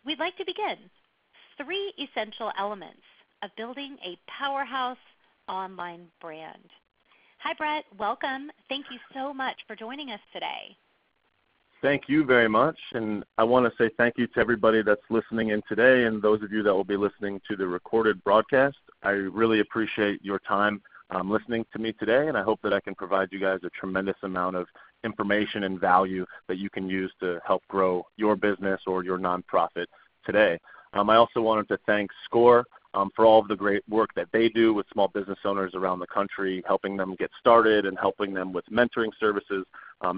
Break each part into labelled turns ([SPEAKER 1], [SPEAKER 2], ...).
[SPEAKER 1] we'd like to begin 3 essential elements of building a powerhouse online brand. Hi, Brett. Welcome. Thank you so much for joining us today.
[SPEAKER 2] Thank you very much, and I want to say thank you to everybody that's listening in today and those of you that will be listening to the recorded broadcast. I really appreciate your time listening to me today, and I hope that I can provide you guys a tremendous amount of information and value that you can use to help grow your business or your nonprofit today. I also wanted to thank SCORE for all of the great work that they do with small business owners around the country, helping them get started and helping them with mentoring services.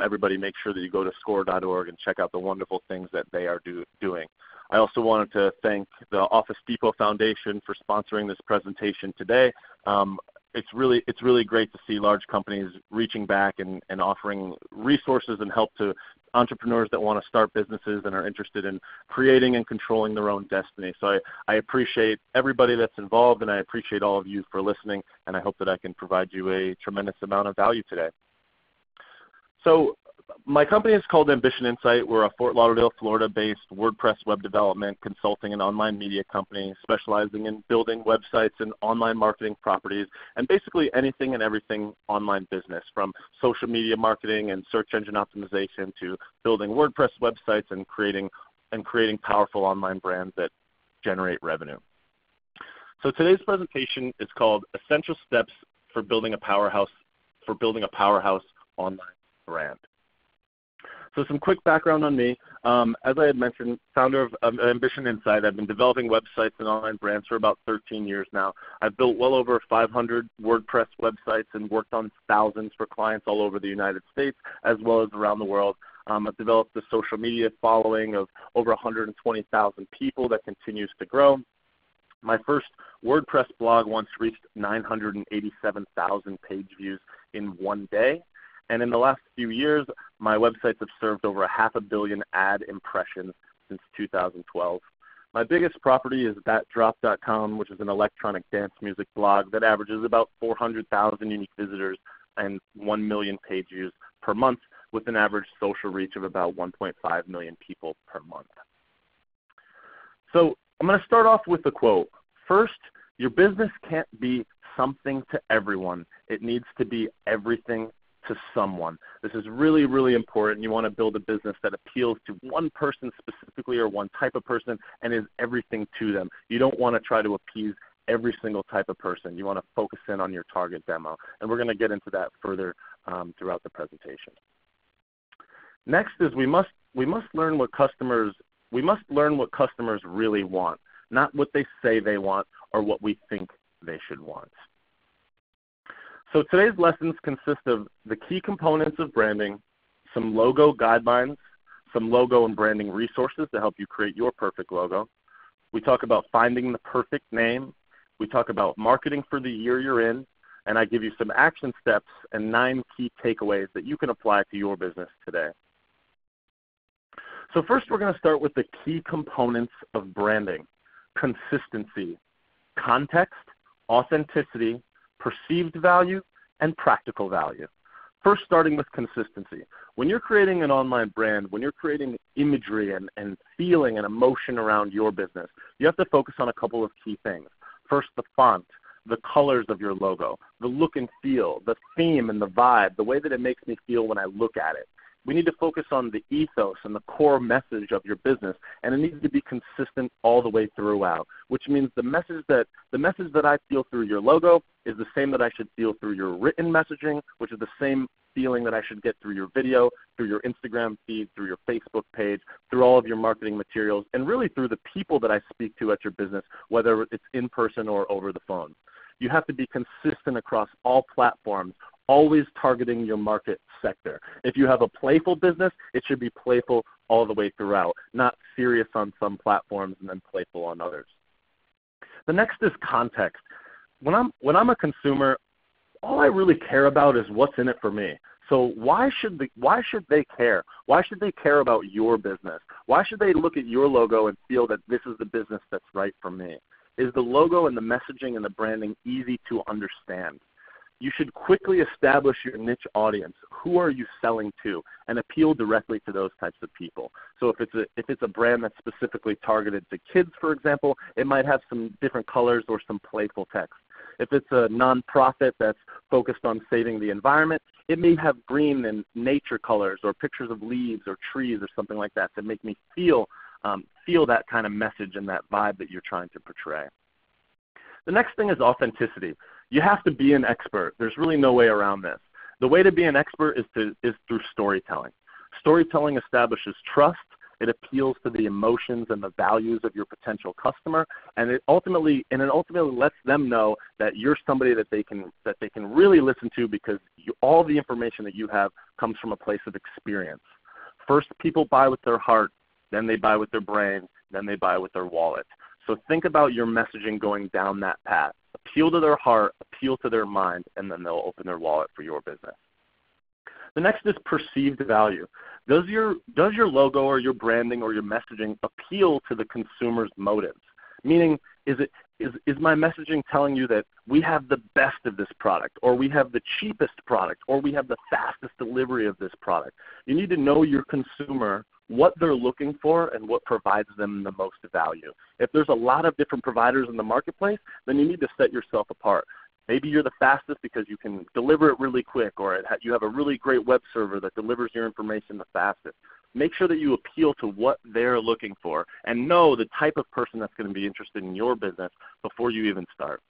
[SPEAKER 2] Everybody make sure that you go to score.org and check out the wonderful things that they are doing. I also wanted to thank the Office Depot Foundation for sponsoring this presentation today. It's really great to see large companies reaching back and offering resources and help to entrepreneurs that want to start businesses and are interested in creating and controlling their own destiny. So I appreciate everybody that's involved, and I appreciate all of you for listening, and I hope that I can provide you a tremendous amount of value today. So my company is called Ambition Insight. We're a Fort Lauderdale, Florida-based WordPress web development, consulting, and online media company specializing in building websites and online marketing properties and basically anything and everything online business, from social media marketing and search engine optimization to building WordPress websites and creating powerful online brands that generate revenue. So today's presentation is called Essential Steps for Building a Powerhouse Online Brand. So some quick background on me. As I had mentioned, founder of Ambition Insight. I've been developing websites and online brands for about 13 years now. I've built well over 500 WordPress websites and worked on thousands for clients all over the United States as well as around the world. I've developed a social media following of over 120,000 people that continues to grow. My first WordPress blog once reached 987,000 page views in one day. And in the last few years, my websites have served over 500 million ad impressions since 2012. My biggest property is thatdrop.com, which is an electronic dance music blog that averages about 400,000 unique visitors and 1 million page views per month, with an average social reach of about 1.5 million people per month. So I'm going to start off with a quote. First, your business can't be something to everyone. It needs to be everything to someone. This is really, really important. You want to build a business that appeals to one person specifically or one type of person and is everything to them. You don't want to try to appease every single type of person. You want to focus in on your target demo. And we're going to get into that further throughout the presentation. Next is we must learn what customers really want, not what they say they want or what we think they should want. So today's lessons consist of the key components of branding, some logo guidelines, some logo and branding resources to help you create your perfect logo. We talk about finding the perfect name. We talk about marketing for the year you're in, and I give you some action steps and 9 key takeaways that you can apply to your business today. So first we're going to start with the key components of branding: consistency, context, authenticity, perceived value, and practical value. First, starting with consistency. When you're creating an online brand, when you're creating imagery and feeling and emotion around your business, you have to focus on a couple of key things. First, the font, the colors of your logo, the look and feel, the theme and the vibe, the way that it makes me feel when I look at it. We need to focus on the ethos and the core message of your business, and it needs to be consistent all the way throughout, which means the message that I feel through your logo is the same that I should feel through your written messaging, which is the same feeling that I should get through your video, through your Instagram feed, through your Facebook page, through all of your marketing materials, and really through the people that I speak to at your business, whether it's in person or over the phone. You have to be consistent across all platforms, always targeting your market sector. If you have a playful business, it should be playful all the way throughout, not serious on some platforms and then playful on others. The next is context. When I'm a consumer, all I really care about is what's in it for me. So why should they care? Why should they care about your business? Why should they look at your logo and feel that this is the business that's right for me? Is the logo and the messaging and the branding easy to understand? you should quickly establish your niche audience. Who are you selling to? And appeal directly to those types of people. So if it's a brand that's specifically targeted to kids, for example, it might have some different colors or some playful text. If it's a nonprofit that's focused on saving the environment, it may have green and nature colors or pictures of leaves or trees or something like that to make me feel that kind of message and that vibe that you're trying to portray. The next thing is authenticity. You have to be an expert. There's really no way around this. The way to be an expert is through storytelling. Storytelling establishes trust. It appeals to the emotions and the values of your potential customer, and it ultimately lets them know that you're somebody that they can really listen to, because all the information that you have comes from a place of experience. First, people buy with their heart, then they buy with their brain, then they buy with their wallet. So think about your messaging going down that path. Appeal to their heart, appeal to their mind, and then they'll open their wallet for your business. The next is perceived value. Does your logo or your branding or your messaging appeal to the consumer's motives? Meaning, is my messaging telling you that we have the best of this product, or we have the cheapest product, or we have the fastest delivery of this product? You need to know your consumer, what they're looking for, and what provides them the most value. If there's a lot of different providers in the marketplace, then you need to set yourself apart. Maybe you're the fastest because you can deliver it really quick, or you have a really great web server that delivers your information the fastest. Make sure that you appeal to what they're looking for and know the type of person that's going to be interested in your business before you even start.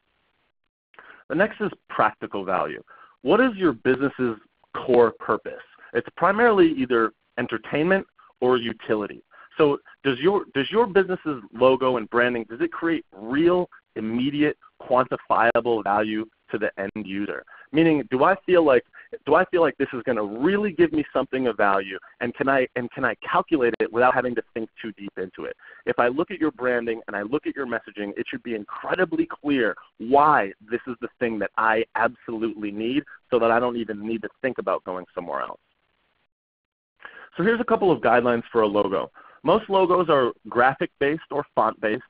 [SPEAKER 2] The next is practical value. What is your business's core purpose? It's primarily either entertainment or utility. So does your business's logo and branding, does it create real, immediate, quantifiable value to the end user? Meaning, do I feel like this is going to really give me something of value, and can I calculate it without having to think too deep into it? If I look at your branding and I look at your messaging, it should be incredibly clear why this is the thing that I absolutely need, so that I don't even need to think about going somewhere else. So here's a couple of guidelines for a logo. Most logos are graphic-based or font-based.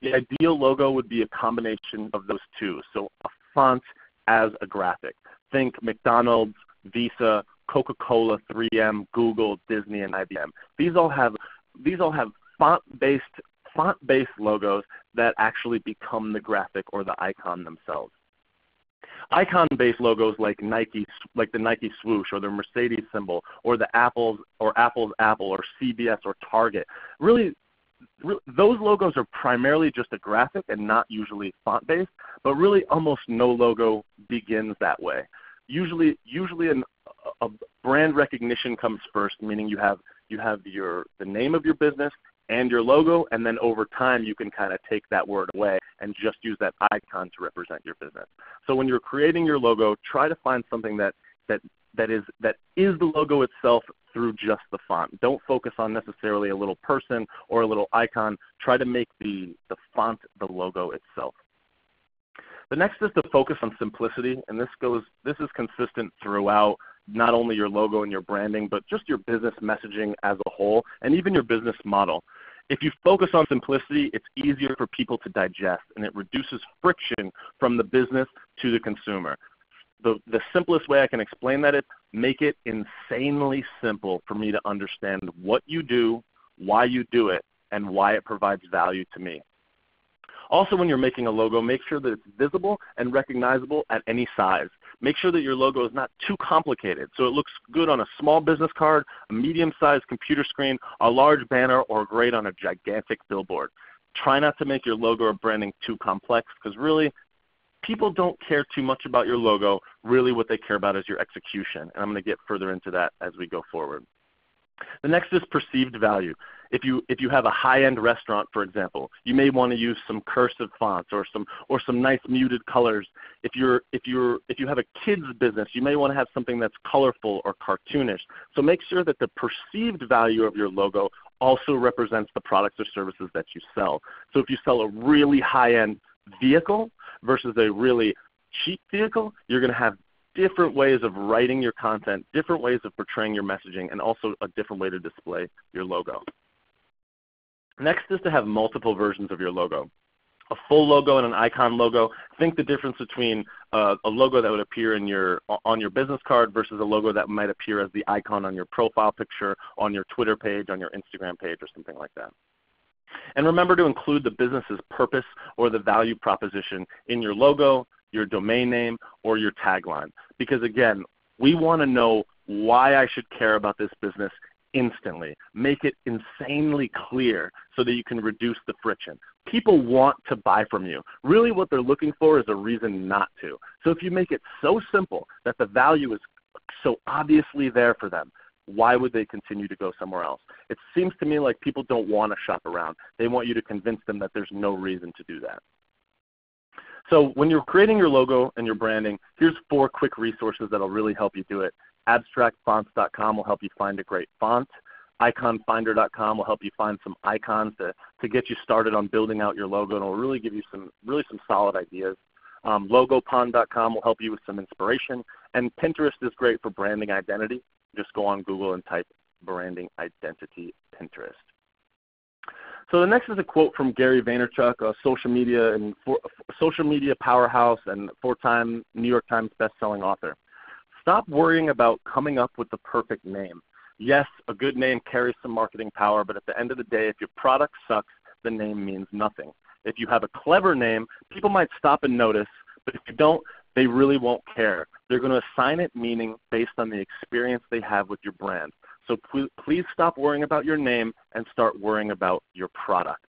[SPEAKER 2] The ideal logo would be a combination of those two, so a font as a graphic. Think McDonald's, Visa, Coca-Cola, 3M, Google, Disney, and IBM. These all have font-based logos that actually become the graphic or the icon themselves. Icon-based logos like the Nike swoosh, or the Mercedes symbol, or the Apple's Apple, or CBS or Target. Really, those logos are primarily just a graphic and not usually font-based, but really almost no logo begins that way. Usually a brand recognition comes first, meaning you have the name of your business and your logo, and then over time you can kind of take that word away and just use that icon to represent your business. So when you're creating your logo, try to find something that is the logo itself through just the font. Don't focus on necessarily a little person or a little icon. Try to make the font the logo itself. The next is to focus on simplicity, and this is consistent throughout not only your logo and your branding, but just your business messaging as a whole, and even your business model. If you focus on simplicity, it's easier for people to digest, and it reduces friction from the business to the consumer. The simplest way I can explain that is make it insanely simple for me to understand what you do, why you do it, and why it provides value to me. Also, when you're making a logo, make sure that it's visible and recognizable at any size. Make sure that your logo is not too complicated, so it looks good on a small business card, a medium-sized computer screen, a large banner, or great on a gigantic billboard. Try not to make your logo or branding too complex, because really, people don't care too much about your logo. Really what they care about is your execution, and I'm going to get further into that as we go forward. The next is perceived value. If you have a high-end restaurant, for example, you may want to use some cursive fonts or some nice muted colors. If you have a kids business, you may want to have something that's colorful or cartoonish. So make sure that the perceived value of your logo also represents the products or services that you sell. So if you sell a really high-end vehicle versus a really cheap vehicle, you're going to have different ways of writing your content, different ways of portraying your messaging, and also a different way to display your logo. Next is to have multiple versions of your logo. a full logo and an icon logo. Think the difference between a logo that would appear on your business card versus a logo that might appear as the icon on your profile picture, on your Twitter page, on your Instagram page, or something like that. And remember to include the business's purpose or the value proposition in your logo, your domain name, or your tagline. Because again, we want to know why I should care about this business instantly. Make it insanely clear so that you can reduce the friction. People want to buy from you. Really what they're looking for is a reason not to. So if you make it so simple that the value is so obviously there for them, why would they continue to go somewhere else? It seems to me like people don't want to shop around. They want you to convince them that there's no reason to do that. So when you're creating your logo and your branding, here's 4 quick resources that will really help you do it. Abstractfonts.com will help you find a great font. Iconfinder.com will help you find some icons to get you started on building out your logo, and it will really give you some solid ideas. Logopond.com will help you with some inspiration. And Pinterest is great for branding identity. Just go on Google and type branding identity Pinterest. So the next is a quote from Gary Vaynerchuk, a social media powerhouse and 4-time New York Times bestselling author. Stop worrying about coming up with the perfect name. Yes, a good name carries some marketing power, but at the end of the day, if your product sucks, the name means nothing. If you have a clever name, people might stop and notice, but if you don't, they really won't care. They're going to assign it meaning based on the experience they have with your brand. So please stop worrying about your name and start worrying about your product.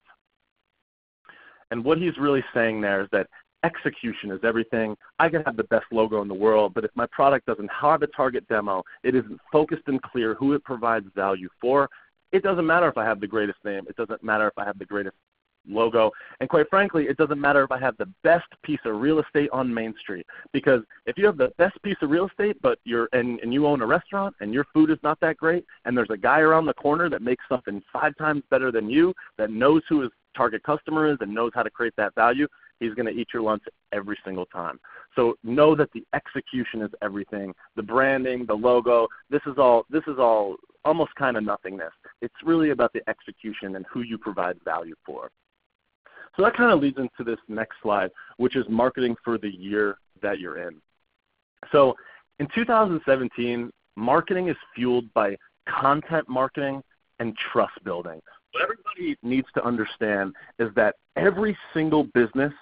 [SPEAKER 2] And what he's really saying there is that execution is everything. I can have the best logo in the world, but if my product doesn't have a target demo, it isn't focused and clear who it provides value for, it doesn't matter if I have the greatest name. It doesn't matter if I have the greatest logo. And quite frankly, it doesn't matter if I have the best piece of real estate on Main Street. Because if you have the best piece of real estate, but you own a restaurant and your food is not that great, and there's a guy around the corner that makes something 5 times better than you, that knows who his target customer is and knows how to create that value, he's going to eat your lunch every single time. So know that the execution is everything. The branding, the logo, this is all almost kind of nothingness. It's really about the execution and who you provide value for. So that kind of leads into this next slide, which is marketing for the year that you're in. So in 2017, marketing is fueled by content marketing and trust building. What everybody needs to understand is that every single business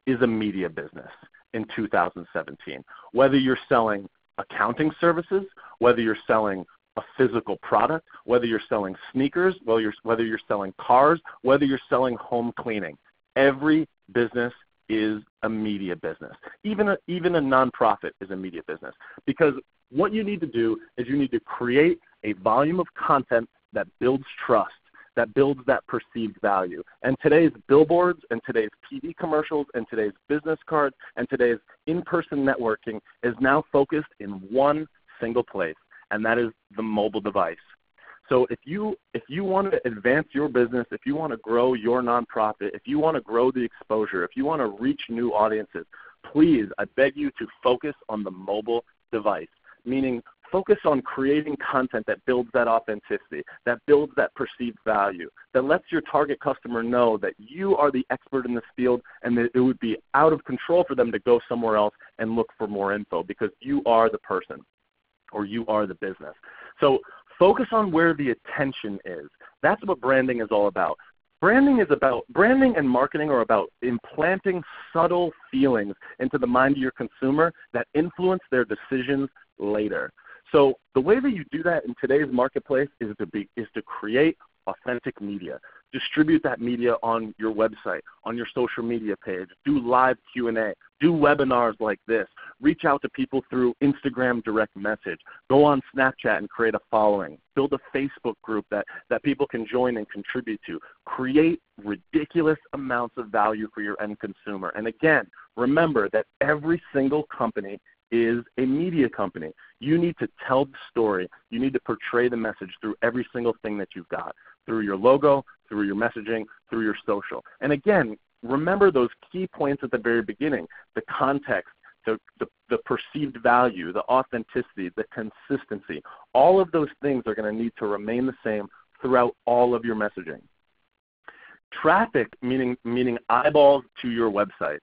[SPEAKER 2] is a media business in 2017. Whether you're selling accounting services, whether you're selling a physical product, whether you're selling sneakers, whether you're selling cars, whether you're selling home cleaning. Every business is a media business. Even a nonprofit is a media business. Because what you need to do is you need to create a volume of content that builds trust, that builds that perceived value. And today's billboards and today's TV commercials and today's business cards and today's in-person networking is now focused in one single place, and that is the mobile device. So if you want to advance your business, if you want to grow your nonprofit, if you want to grow the exposure, if you want to reach new audiences, please, I beg you to focus on the mobile device, meaning focus on creating content that builds that authenticity, that builds that perceived value, that lets your target customer know that you are the expert in this field and that it would be out of control for them to go somewhere else and look for more info because you are the person or you are the business. So focus on where the attention is. That's what branding is all about. Branding and marketing are about implanting subtle feelings into the mind of your consumer that influence their decisions later. So the way that you do that in today's marketplace is to create authentic media. Distribute that media on your website, on your social media page. Do live Q&A. Do webinars like this. Reach out to people through Instagram direct message. Go on Snapchat and create a following. Build a Facebook group that people can join and contribute to. Create ridiculous amounts of value for your end consumer. And again, remember that every single company is a media company. You need to tell the story. You need to portray the message through every single thing that you've got, through your logo, through your messaging, through your social. And again, remember those key points at the very beginning, the context, the perceived value, the authenticity, the consistency. All of those things are going to need to remain the same throughout all of your messaging. Traffic, meaning eyeballs to your website,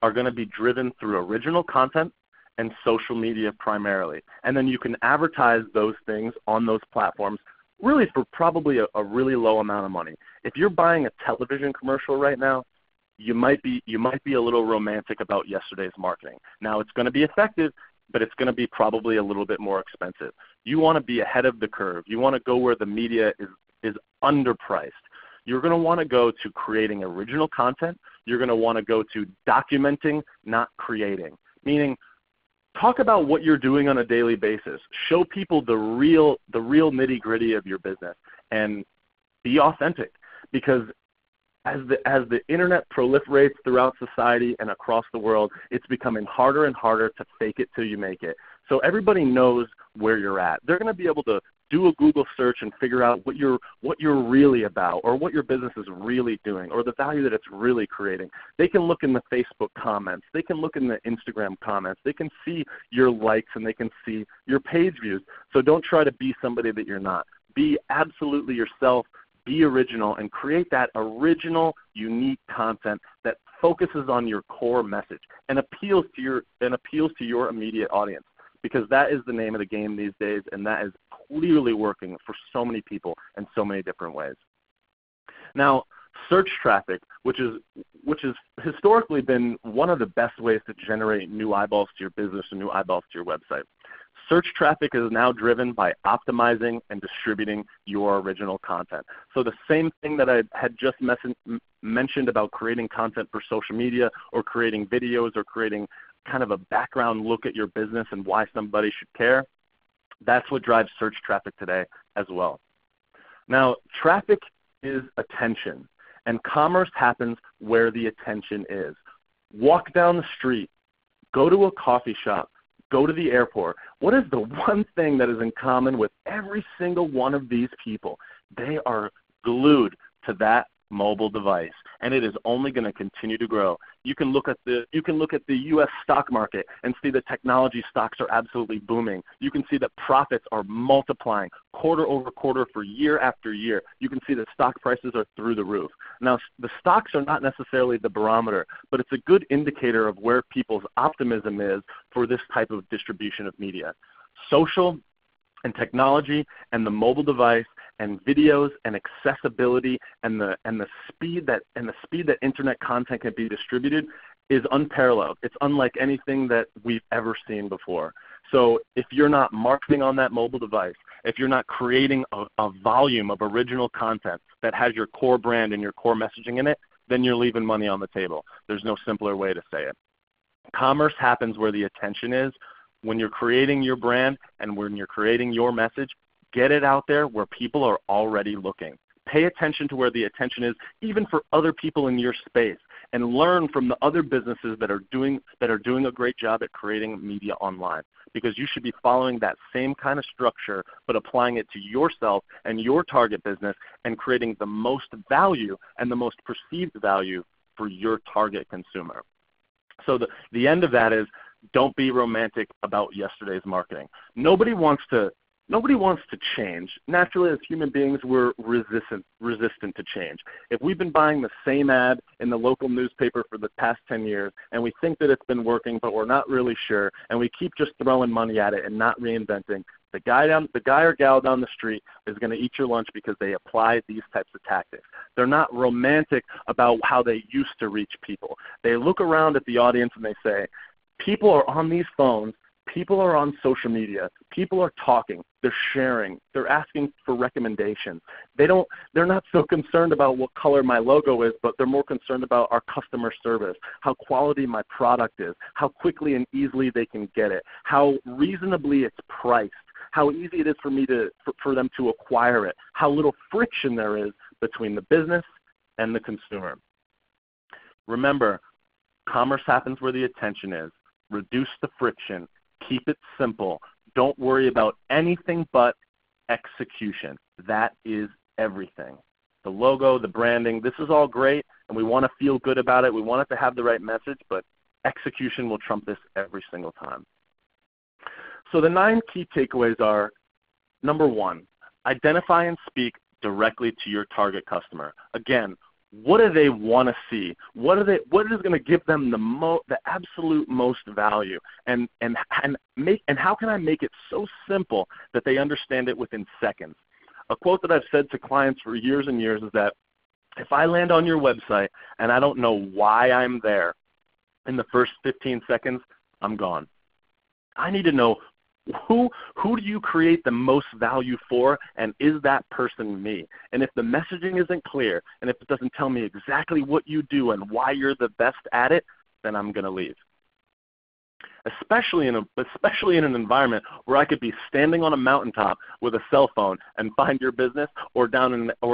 [SPEAKER 2] are going to be driven through original content and social media primarily. And then you can advertise those things on those platforms really for probably a really low amount of money. If you're buying a television commercial right now, you might be a little romantic about yesterday's marketing. Now, it's going to be effective, but it's going to be probably a little bit more expensive. You want to be ahead of the curve. You want to go where the media is underpriced. You're going to want to go to creating original content. You're going to want to go to documenting, not creating. Meaning, talk about what you're doing on a daily basis. Show people the real nitty-gritty of your business, and be authentic. Because as the internet proliferates throughout society and across the world, it's becoming harder and harder to fake it till you make it. So everybody knows where you're at. They're going to be able to do a Google search and figure out what you're really about, or what your business is really doing, or the value that it's really creating. They can look in the Facebook comments. They can look in the Instagram comments. They can see your likes, and they can see your page views. So don't try to be somebody that you're not. Be absolutely yourself. Be original, and create that original, unique content that focuses on your core message and appeals to your immediate audience. Because that is the name of the game these days, and that is clearly working for so many people in so many different ways. Now, search traffic, which has historically been one of the best ways to generate new eyeballs to your business and new eyeballs to your website. Search traffic is now driven by optimizing and distributing your original content. So the same thing that I had just mentioned about creating content for social media, or creating videos, or creating kind of a background look at your business and why somebody should care, that's what drives search traffic today as well. Now, traffic is attention, and commerce happens where the attention is. Walk down the street, go to a coffee shop, go to the airport. What is the one thing that is in common with every single one of these people? They are glued to that mobile device, and it is only going to continue to grow. You can look at the U.S. stock market and see the technology stocks are absolutely booming. You can see that profits are multiplying quarter over quarter for year after year. You can see that stock prices are through the roof. Now, the stocks are not necessarily the barometer, but it's a good indicator of where people's optimism is for this type of distribution of media. Social and technology and the mobile device and videos and accessibility and the speed that internet content can be distributed is unparalleled. It's unlike anything that we've ever seen before. So if you're not marketing on that mobile device, if you're not creating a volume of original content that has your core brand and your core messaging in it, then you're leaving money on the table. There's no simpler way to say it. Commerce happens where the attention is. When you're creating your brand and when you're creating your message, get it out there where people are already looking. Pay attention to where the attention is, even for other people in your space, and learn from the other businesses that are doing a great job at creating media online. Because you should be following that same kind of structure, but applying it to yourself and your target business, and creating the most value and the most perceived value for your target consumer. So the end of that is, don't be romantic about yesterday's marketing. Nobody wants to change. Naturally, as human beings, we're resistant to change. If we've been buying the same ad in the local newspaper for the past 10 years, and we think that it's been working, but we're not really sure, and we keep just throwing money at it and not reinventing, the guy or gal down the street is going to eat your lunch because they apply these types of tactics. They're not romantic about how they used to reach people. They look around at the audience and they say, people are on these phones, people are on social media, people are talking, they're sharing, they're asking for recommendations. They're not so concerned about what color my logo is, but they're more concerned about our customer service, how quality my product is, how quickly and easily they can get it, how reasonably it's priced, how easy it is for them to acquire it, how little friction there is between the business and the consumer. Remember, commerce happens where the attention is. Reduce the friction. Keep it simple. Don't worry about anything but execution. That is everything. The logo, the branding, this is all great, and we want to feel good about it. We want it to have the right message, but execution will trump this every single time. So the 9 key takeaways are, number 1, identify and speak directly to your target customer. Again, What do they want to see? What is going to give them the absolute most value? And how can I make it so simple that they understand it within seconds? A quote that I've said to clients for years and years is that if I land on your website and I don't know why I'm there, in the first 15 seconds, I'm gone. I need to know who do you create the most value for, and is that person me? And if the messaging isn't clear, and if it doesn't tell me exactly what you do and why you're the best at it, then I'm going to leave. Especially in an environment where I could be standing on a mountaintop with a cell phone and find your business, or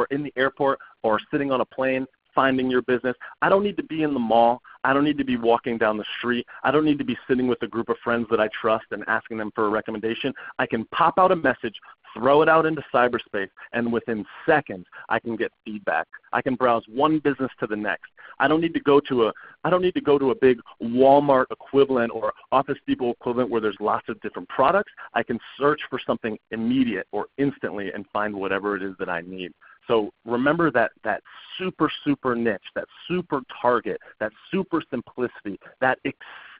[SPEAKER 2] in the airport, or sitting on a plane finding your business. I don't need to be in the mall. I don't need to be walking down the street. I don't need to be sitting with a group of friends that I trust and asking them for a recommendation. I can pop out a message, throw it out into cyberspace, and within seconds I can get feedback. I can browse one business to the next. I don't need to go to a big Walmart equivalent or Office Depot equivalent where there's lots of different products. I can search for something immediate or instantly and find whatever it is that I need. So remember that super, super niche, that super target, that super simplicity, that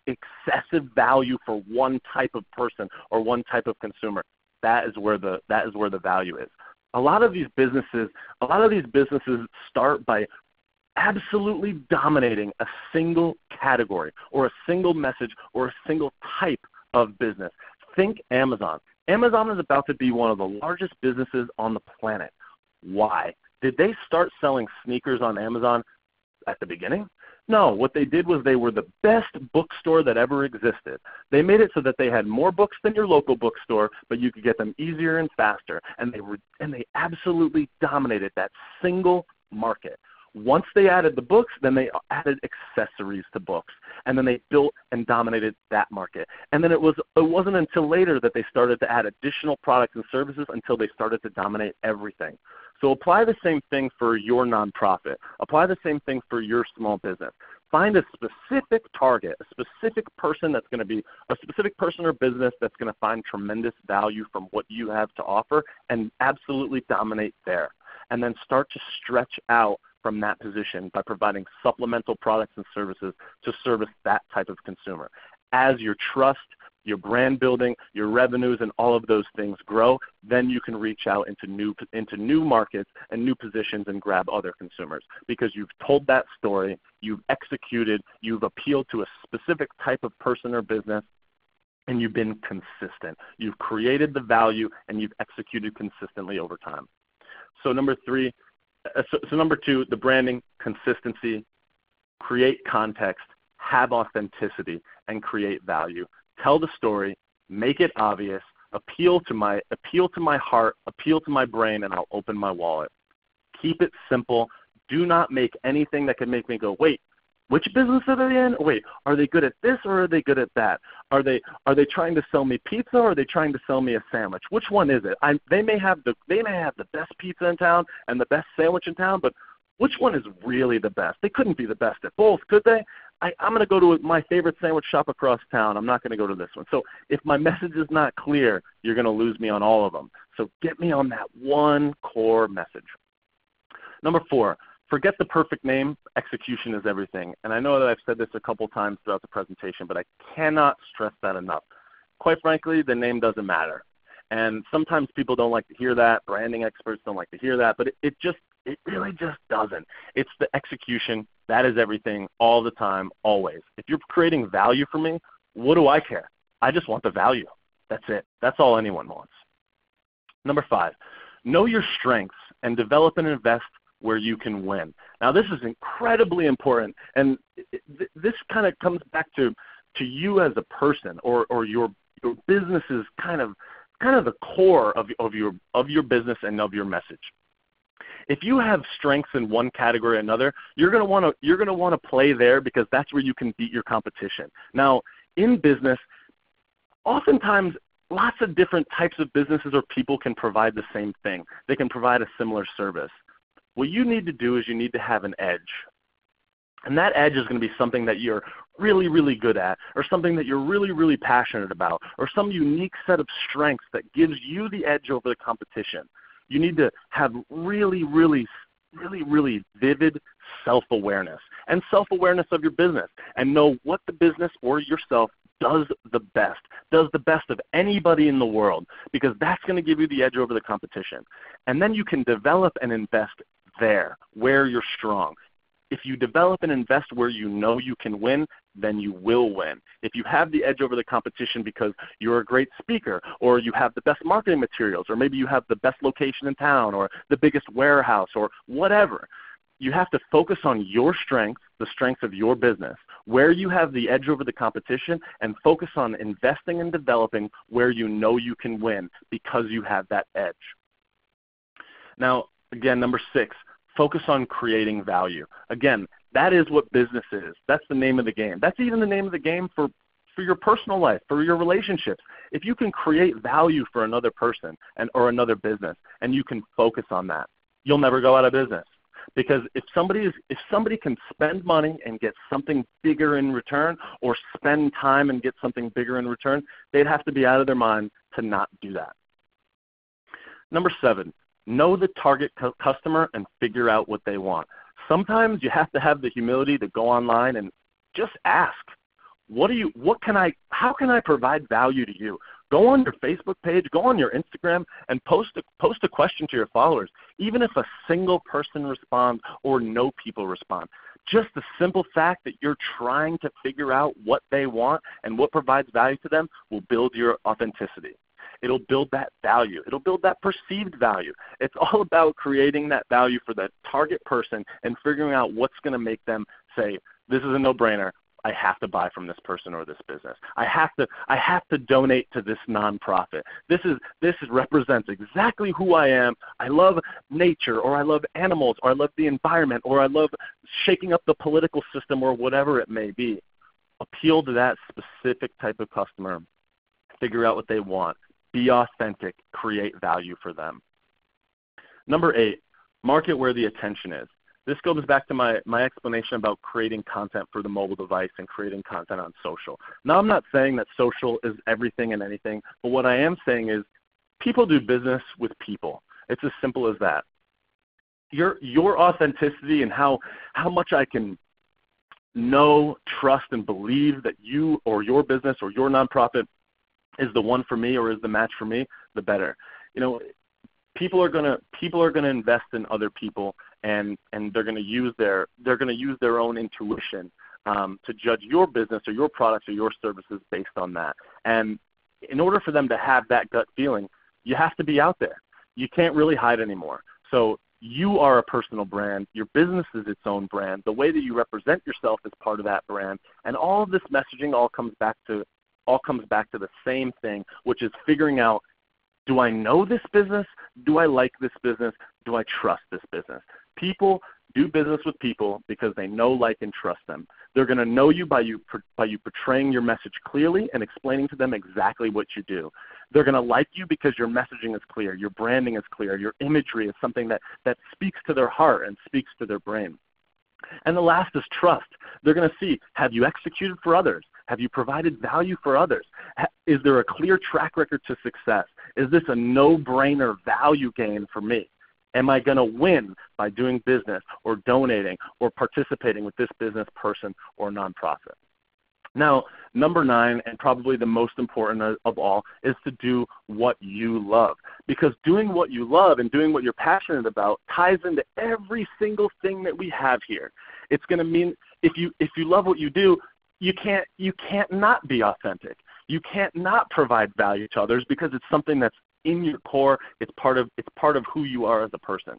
[SPEAKER 2] excessive value for one type of person or one type of consumer. That is where the value is. A lot of these businesses start by absolutely dominating a single category or a single message or a single type of business. Think Amazon. Amazon is about to be one of the largest businesses on the planet. Why? Did they start selling sneakers on Amazon at the beginning? No. What they did was they were the best bookstore that ever existed. They made it so that they had more books than your local bookstore, but you could get them easier and faster. And they absolutely dominated that single market. Once they added the books, then they added accessories to books, and then they built and dominated that market. And then it wasn't until later that they started to add additional products and services until they started to dominate everything. So apply the same thing for your nonprofit. Apply the same thing for your small business. Find a specific target, a specific person or business that's going to find tremendous value from what you have to offer, and absolutely dominate there. And then start to stretch out from that position by providing supplemental products and services to service that type of consumer. As your trust, your brand building, your revenues, and all of those things grow, then you can reach out into new markets and new positions and grab other consumers, because you've told that story, you've executed, you've appealed to a specific type of person or business, and you've been consistent. You've created the value, and you've executed consistently over time. So number two, the branding, consistency, create context, have authenticity, and create value. Tell the story, make it obvious, appeal to my heart, appeal to my brain, and I'll open my wallet. Keep it simple. Do not make anything that can make me go, wait, which business are they in? Wait, are they good at this or are they good at that? Are they trying to sell me pizza or are they trying to sell me a sandwich? Which one is it? They may have the best pizza in town and the best sandwich in town, but which one is really the best? They couldn't be the best at both, could they? I'm going to go to my favorite sandwich shop across town. I'm not going to go to this one. So if my message is not clear, you're going to lose me on all of them. So get me on that one core message. Number 4, forget the perfect name. Execution is everything. And I know that I've said this a couple times throughout the presentation, but I cannot stress that enough. Quite frankly, the name doesn't matter. And sometimes people don't like to hear that. Branding experts don't like to hear that. But it really just doesn't. It's the execution. That is everything, all the time, always. If you're creating value for me, what do I care? I just want the value. That's it. That's all anyone wants. Number 5, know your strengths and develop and invest where you can win. Now, this is incredibly important, and this kind of comes back to you as a person, or your business is kind of the core of your business and of your message. If you have strengths in one category or another, you're going to want to play there, because that's where you can beat your competition. Now, in business, oftentimes lots of different types of businesses or people can provide the same thing. They can provide a similar service. What you need to do is you need to have an edge. And that edge is going to be something that you're really, really good at, or something that you're really, really passionate about, or some unique set of strengths that gives you the edge over the competition. You need to have really, really, really, really vivid, self-awareness and self-awareness of your business, and know what the business or yourself does the best of anybody in the world, because that's going to give you the edge over the competition. And then you can develop and invest there where you're strong. If you develop and invest where you know you can win, then you will win. If you have the edge over the competition because you're a great speaker, or you have the best marketing materials, or maybe you have the best location in town, or the biggest warehouse, or whatever, you have to focus on your strengths, the strengths of your business, where you have the edge over the competition, and focus on investing and developing where you know you can win because you have that edge. Now, again, number 6, focus on creating value. Again, that is what business is. That's the name of the game. That's even the name of the game for your personal life, for your relationships. If you can create value for another person or another business, and you can focus on that, you'll never go out of business. Because if somebody can spend money and get something bigger in return, or spend time and get something bigger in return, they'd have to be out of their mind to not do that. Number 7, know the target customer and figure out what they want. Sometimes you have to have the humility to go online and just ask, how can I provide value to you? Go on your Facebook page, go on your Instagram, and post a question to your followers. Even if a single person responds or no people respond, just the simple fact that you're trying to figure out what they want and what provides value to them will build your authenticity. It'll build that value. It'll build that perceived value. It's all about creating that value for the target person and figuring out what's going to make them say, this is a no-brainer. I have to buy from this person or this business. I have to donate to this nonprofit. This represents exactly who I am. I love nature, or I love animals, or I love the environment, or I love shaking up the political system, or whatever it may be. Appeal to that specific type of customer. Figure out what they want. Be authentic. Create value for them. Number 8, market where the attention is. This goes back to my explanation about creating content for the mobile device and creating content on social. Now, I'm not saying that social is everything and anything, but what I am saying is people do business with people. It's as simple as that. Your authenticity and how much I can know, trust, and believe that you or your business or your nonprofit is the one for me or is the match for me, the better. People are gonna invest in other people, and they're gonna use their own intuition to judge your business or your products or your services based on that. And in order for them to have that gut feeling, you have to be out there. You can't really hide anymore. So you are a personal brand. Your business is its own brand. The way that you represent yourself is part of that brand. And all of this messaging all comes back to the same thing, which is figuring out, do I know this business? Do I like this business? Do I trust this business? People do business with people because they know, like, and trust them. They're going to know you by you portraying your message clearly and explaining to them exactly what you do. They're going to like you because your messaging is clear, your branding is clear, your imagery is something that speaks to their heart and speaks to their brain. And the last is trust. They're going to see, have you executed for others? Have you provided value for others? Is there a clear track record to success? Is this a no-brainer value gain for me? Am I going to win by doing business or donating or participating with this business, person, or nonprofit? Now, number 9, and probably the most important of all, is to do what you love. Because doing what you love and doing what you're passionate about ties into every single thing that we have here. It's going to mean if you love what you do, you can't not be authentic. You can't not provide value to others because it's something that's in your core. It's part of who you are as a person.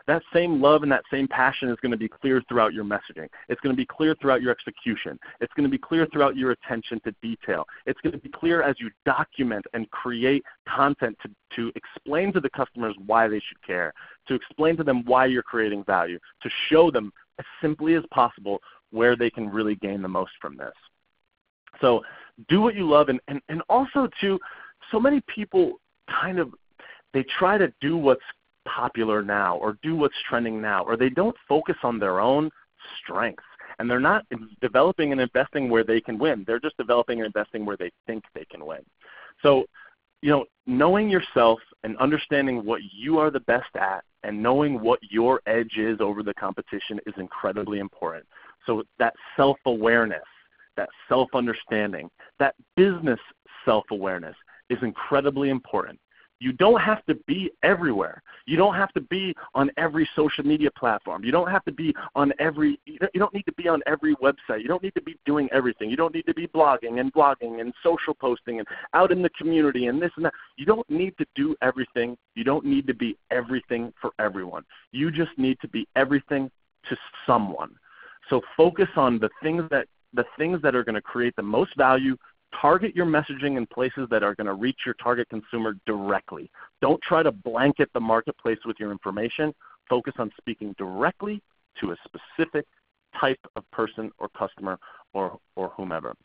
[SPEAKER 2] That same love and that same passion is going to be clear throughout your messaging. It's going to be clear throughout your execution. It's going to be clear throughout your attention to detail. It's going to be clear as you document and create content to explain to the customers why they should care, to explain to them why you're creating value, to show them as simply as possible where they can really gain the most from this. So do what you love, and also too, so many people they try to do what's popular now or do what's trending now, or they don't focus on their own strengths, and they're not developing and investing where they can win. They're just developing and investing where they think they can win. So knowing yourself and understanding what you are the best at and knowing what your edge is over the competition is incredibly important. So that self-awareness, that self-understanding, that business self-awareness is incredibly important. You don't have to be everywhere. You don't have to be on every social media platform. You don't have to be on you don't need to be on every website. You don't need to be doing everything. You don't need to be blogging and social posting and out in the community and this and that. You don't need to do everything. You don't need to be everything for everyone. You just need to be everything to someone. So focus on the things that are going to create the most value. Target your messaging in places that are going to reach your target consumer directly. Don't try to blanket the marketplace with your information. Focus on speaking directly to a specific type of person or customer or whomever.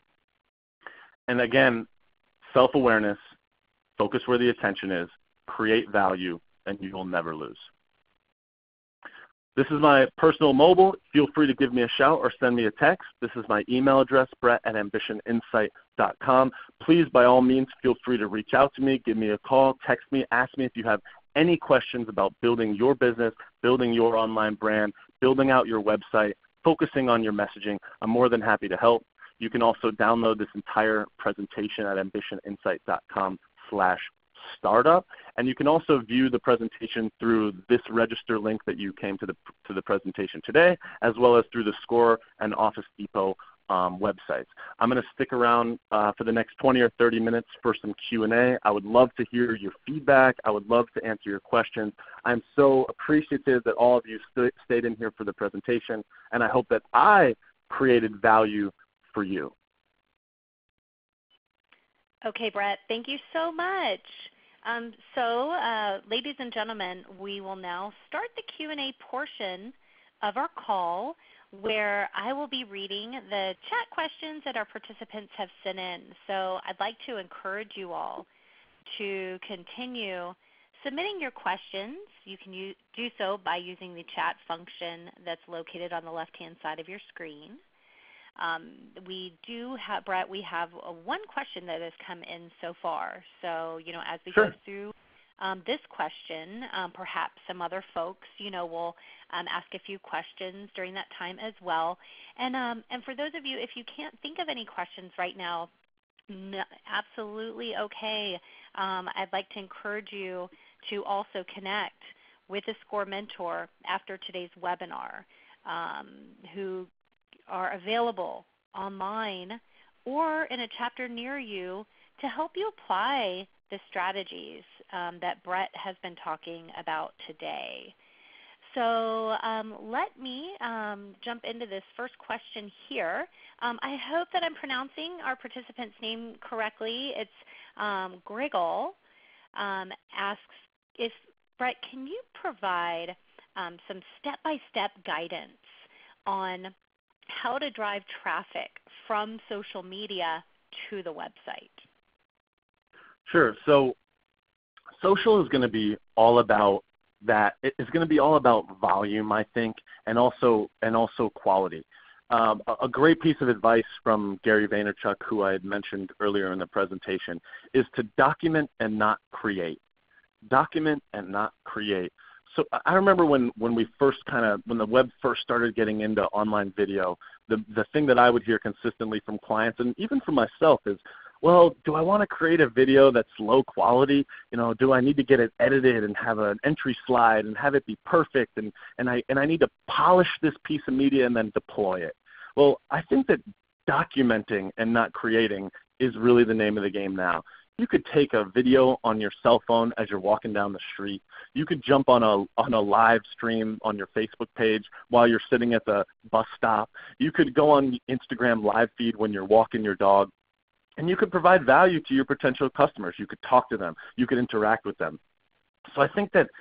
[SPEAKER 2] And again, self-awareness, focus where the attention is, create value, and you will never lose. This is my personal mobile. Feel free to give me a shout or send me a text. This is my email address, brett@ambitioninsight.com. Please, by all means, feel free to reach out to me, give me a call, text me, ask me if you have any questions about building your business, building your online brand, building out your website, focusing on your messaging. I'm more than happy to help. You can also download this entire presentation at ambitioninsight.com/startup. And you can also view the presentation through this register link that you came to the presentation today, as well as through the SCORE and Office Depot websites. I'm going to stick around for the next 20 or 30 minutes for some Q&A. I would love to hear your feedback. I would love to answer your questions. I'm so appreciative that all of you stayed in here for the presentation, and I hope that I created value for you.
[SPEAKER 1] Okay, Brett, thank you so much. Ladies and gentlemen, we will now start the Q&A portion of our call where I will be reading the chat questions that our participants have sent in. So I'd like to encourage you all to continue submitting your questions. You can do so by using the chat function that's located on the left-hand side of your screen. We do have, Brett, we have one question that has come in so far. So, as we go through this question, perhaps some other folks, will ask a few questions during that time as well. And for those of you, if you can't think of any questions right now, absolutely okay. I'd like to encourage you to also connect with a SCORE mentor after today's webinar who are available online or in a chapter near you to help you apply the strategies that Brett has been talking about today. So let me jump into this first question here. I hope that I'm pronouncing our participant's name correctly. It's Griggle asks, if Brett, can you provide some step-by-step guidance on how to drive traffic from social media to the website?
[SPEAKER 2] Sure. So social is going to be all about that. It's going to be all about volume, I think, and also quality. A great piece of advice from Gary Vaynerchuk, who I had mentioned earlier in the presentation, is to document and not create. Document and not create. So I remember when the web first started getting into online video, the thing that I would hear consistently from clients and even from myself is, well, do I want to create a video that's low quality? Do I need to get it edited and have an entry slide and have it be perfect and I need to polish this piece of media and then deploy it? Well, I think that documenting and not creating is really the name of the game now. You could take a video on your cell phone as you're walking down the street. You could jump on a live stream on your Facebook page while you're sitting at the bus stop. You could go on Instagram live feed when you're walking your dog. And you could provide value to your potential customers. You could talk to them. You could interact with them. So I think that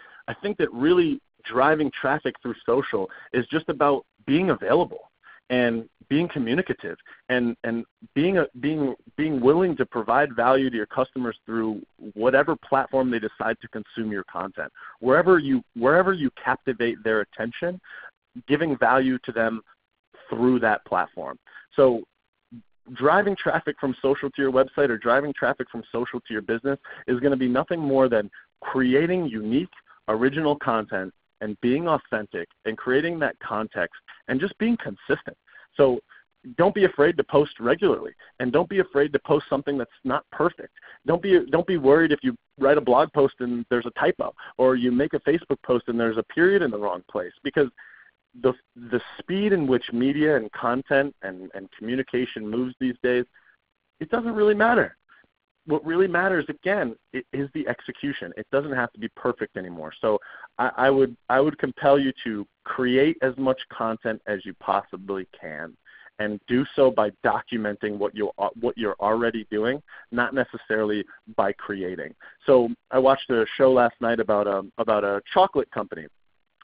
[SPEAKER 2] really driving traffic through social is just about being available and being communicative and being willing to provide value to your customers through whatever platform they decide to consume your content. Wherever you captivate their attention, giving value to them through that platform. So driving traffic from social to your website or driving traffic from social to your business is going to be nothing more than creating unique, original content and being authentic and creating that context and just being consistent. So don't be afraid to post regularly, and don't be afraid to post something that's not perfect. Don't be worried if you write a blog post and there's a typo, or you make a Facebook post and there's a period in the wrong place, because the speed in which media and content and communication moves these days, it doesn't really matter. What really matters, again, is the execution. It doesn't have to be perfect anymore. So I would compel you to create as much content as you possibly can, and do so by documenting what you're already doing, not necessarily by creating. So I watched a show last night about a chocolate company.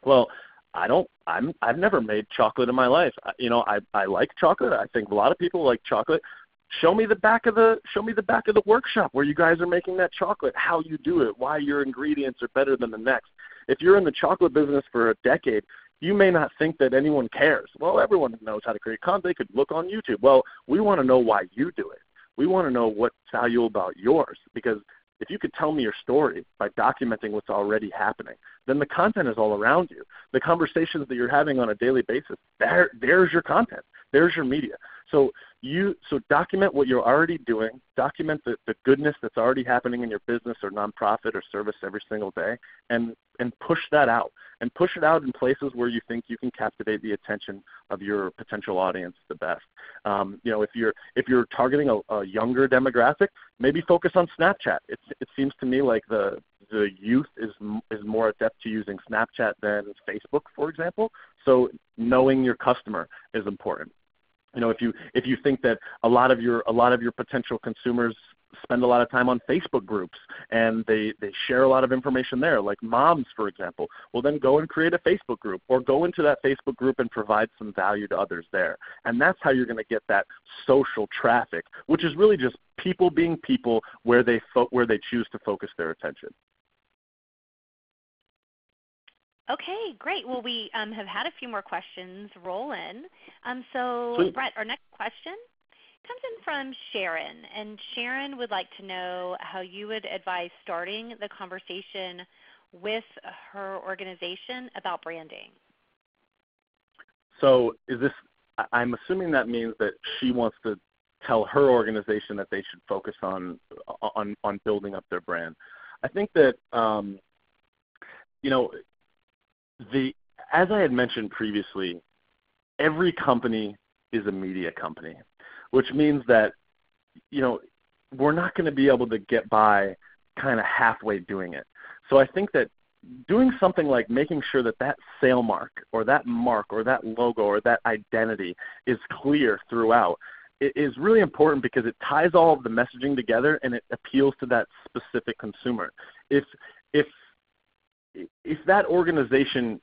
[SPEAKER 2] Well, I've never made chocolate in my life. I like chocolate. I think a lot of people like chocolate. Show me the back of the workshop where you guys are making that chocolate, how you do it, why your ingredients are better than the next. If you're in the chocolate business for a decade, you may not think that anyone cares. Well, everyone knows how to create content. They could look on YouTube. Well, we want to know why you do it. We want to know what's valuable about yours, because if you could tell me your story by documenting what's already happening, then the content is all around you. The conversations that you're having on a daily basis, there's your content. There's your media. So document what you're already doing. Document the goodness that's already happening in your business or nonprofit or service every single day, and push that out. And push it out in places where you think you can captivate the attention of your potential audience the best. If you're targeting a younger demographic, maybe focus on Snapchat. It seems to me like the youth is more adept to using Snapchat than Facebook, for example. So knowing your customer is important. If you think that a lot of your potential consumers spend a lot of time on Facebook groups and they share a lot of information there, like moms, for example, well, then go and create a Facebook group, or go into that Facebook group and provide some value to others there. And that's how you're going to get that social traffic, which is really just people being people where they choose to focus their attention.
[SPEAKER 1] Okay, great. Well, we have had a few more questions roll in.
[SPEAKER 2] Sweet.
[SPEAKER 1] Brett, our next question comes in from Sharon, and Sharon would like to know how you would advise starting the conversation with her organization about branding.
[SPEAKER 2] So I'm assuming that means that she wants to tell her organization that they should focus on building up their brand. I think that as I had mentioned previously, every company is a media company, which means that we're not going to be able to get by kind of halfway doing it. So I think that doing something like making sure that sale mark or that logo or that identity is clear throughout is really important, because it ties all of the messaging together and it appeals to that specific consumer. If that organization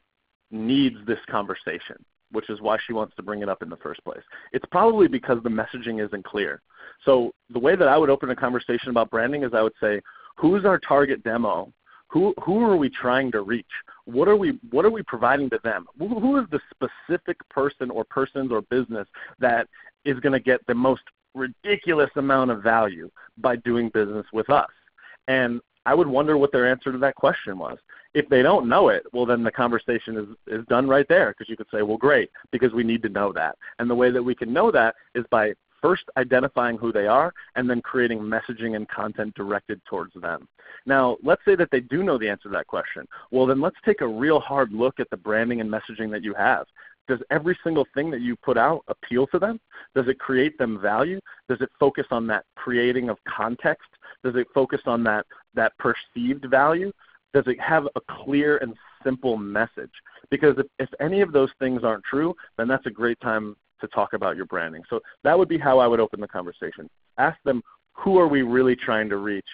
[SPEAKER 2] needs this conversation, which is why she wants to bring it up in the first place, it's probably because the messaging isn't clear. So the way that I would open a conversation about branding is I would say, who's our target demo? Who are we trying to reach? What are we providing to them? Who is the specific person or persons or business that is going to get the most ridiculous amount of value by doing business with us? And I would wonder what their answer to that question was. If they don't know it, well, then the conversation is done right there, because you could say, well, great, because we need to know that. And the way that we can know that is by first identifying who they are and then creating messaging and content directed towards them. Now, let's say that they do know the answer to that question. Well, then let's take a real hard look at the branding and messaging that you have. Does every single thing that you put out appeal to them? Does it create them value? Does it focus on that creating of context? Does it focus on that perceived value? Does it have a clear and simple message? Because if any of those things aren't true, then that's a great time to talk about your branding. So that would be how I would open the conversation. Ask them, who are we really trying to reach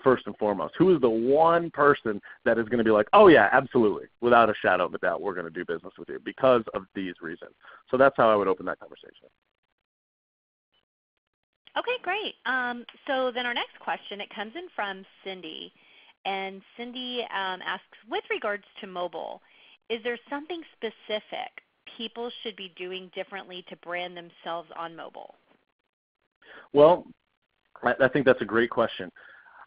[SPEAKER 2] first and foremost? Who is the one person that is going to be like, oh yeah, absolutely, without a shadow of a doubt, we're going to do business with you because of these reasons. So that's how I would open that conversation.
[SPEAKER 1] Okay, great. So then our next question, it comes in from Cindy. And Cindy asks, with regards to mobile, is there something specific people should be doing differently to brand themselves on mobile?
[SPEAKER 2] Well, I think that's a great question.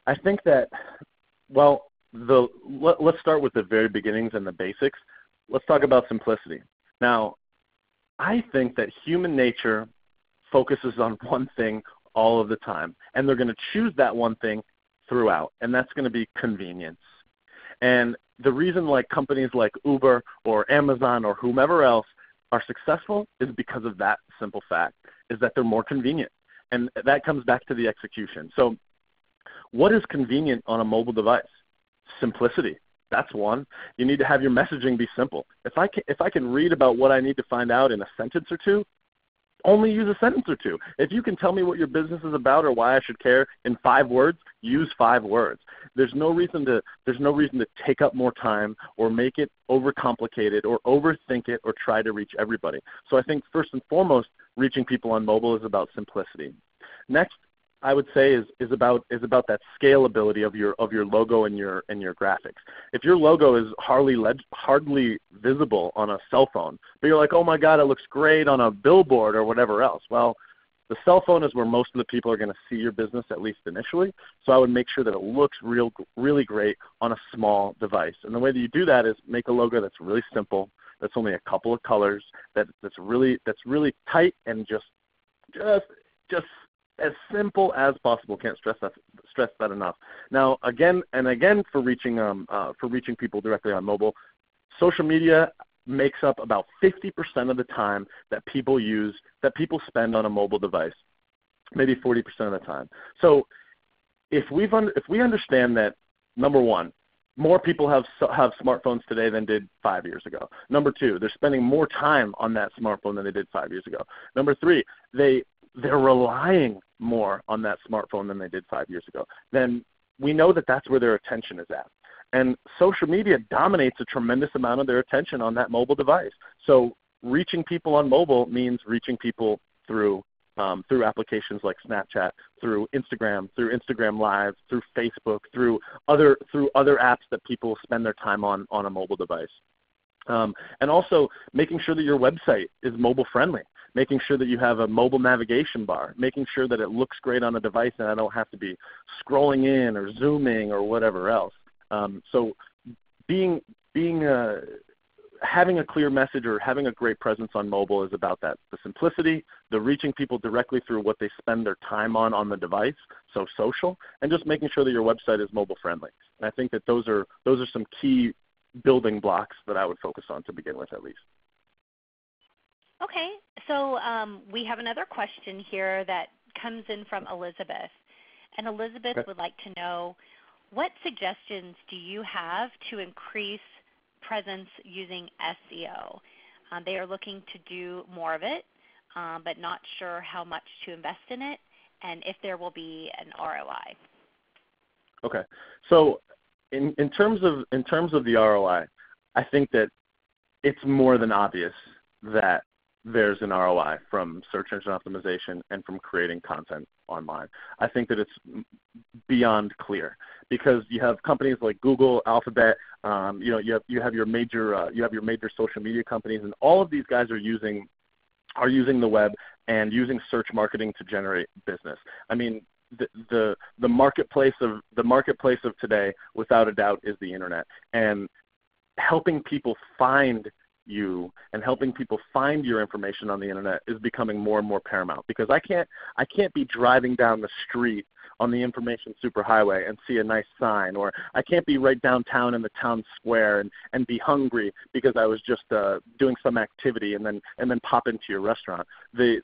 [SPEAKER 2] I think that, well, let's start with the very beginnings and the basics. Let's talk about simplicity. Now, I think that human nature focuses on one thing all of the time, and they're going to choose that one thing throughout, and that's going to be convenience. And the reason like companies like Uber or Amazon or whomever else are successful is because of that simple fact, is that they're more convenient. And that comes back to the execution. So what is convenient on a mobile device? Simplicity. That's one. You need to have your messaging be simple. If I can read about what I need to find out in a sentence or two, only use a sentence or two. If you can tell me what your business is about or why I should care in 5 words, use 5 words. There's no reason to take up more time or make it overcomplicated or overthink it or try to reach everybody. So I think first and foremost, reaching people on mobile is about simplicity. Next, I would say is about that scalability of your logo and your graphics. If your logo is hardly visible on a cell phone, but you're like, oh my God, it looks great on a billboard or whatever else. Well, the cell phone is where most of the people are going to see your business, at least initially. So I would make sure that it looks really great on a small device. And the way that you do that is make a logo that's really simple, that's only a couple of colors, that's really tight and just as simple as possible. Can't stress that enough. Now, again for reaching people directly on mobile, social media makes up about 50% of the time that people spend on a mobile device, maybe 40% of the time. So if we understand that, number one, more people have smartphones today than did 5 years ago. Number two, they're spending more time on that smartphone than they did 5 years ago. Number three, they're relying more on that smartphone than they did 5 years ago. Then we know that that's where their attention is at. And social media dominates a tremendous amount of their attention on that mobile device. So reaching people on mobile means reaching people through applications like Snapchat, through Instagram Live, through Facebook, through other apps that people spend their time on a mobile device. And also making sure that your website is mobile friendly, making sure that you have a mobile navigation bar, making sure that it looks great on a device and I don't have to be scrolling in or zooming or whatever else. So having a clear message or having a great presence on mobile is about that, the simplicity, the reaching people directly through what they spend their time on the device, so social, and just making sure that your website is mobile friendly. And I think that those are some key building blocks that I would focus on to begin with, at least.
[SPEAKER 1] Okay, so we have another question here that comes in from Elizabeth. And Elizabeth would like to know, what suggestions do you have to increase presence using SEO? They are looking to do more of it, but not sure how much to invest in it and if there will be an ROI.
[SPEAKER 2] Okay, so in terms of the ROI, I think that it's more than obvious that there's an ROI from search engine optimization and from creating content online. I think that it's beyond clear because you have companies like Google, Alphabet, you have your major social media companies, and all of these guys are using the web and using search marketing to generate business. I mean, the marketplace of today, without a doubt, is the internet, and helping people find you and helping people find your information on the internet is becoming more and more paramount, because I can't be driving down the street on the information superhighway and see a nice sign, or I can't be right downtown in the town square and be hungry because I was just doing some activity and then pop into your restaurant. The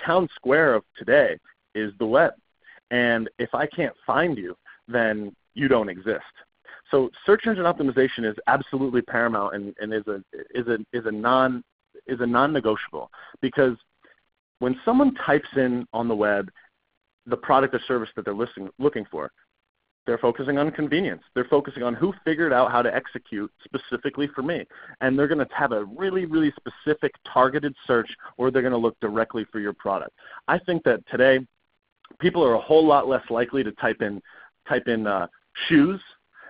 [SPEAKER 2] town square of today is the web, and if I can't find you, then you don't exist. So search engine optimization is absolutely paramount and is a non-negotiable, because when someone types in on the web the product or service that they're looking for, they're focusing on convenience. They're focusing on who figured out how to execute specifically for me, and they're going to have a really, really specific targeted search, or they're going to look directly for your product. I think that today people are a whole lot less likely to type in shoes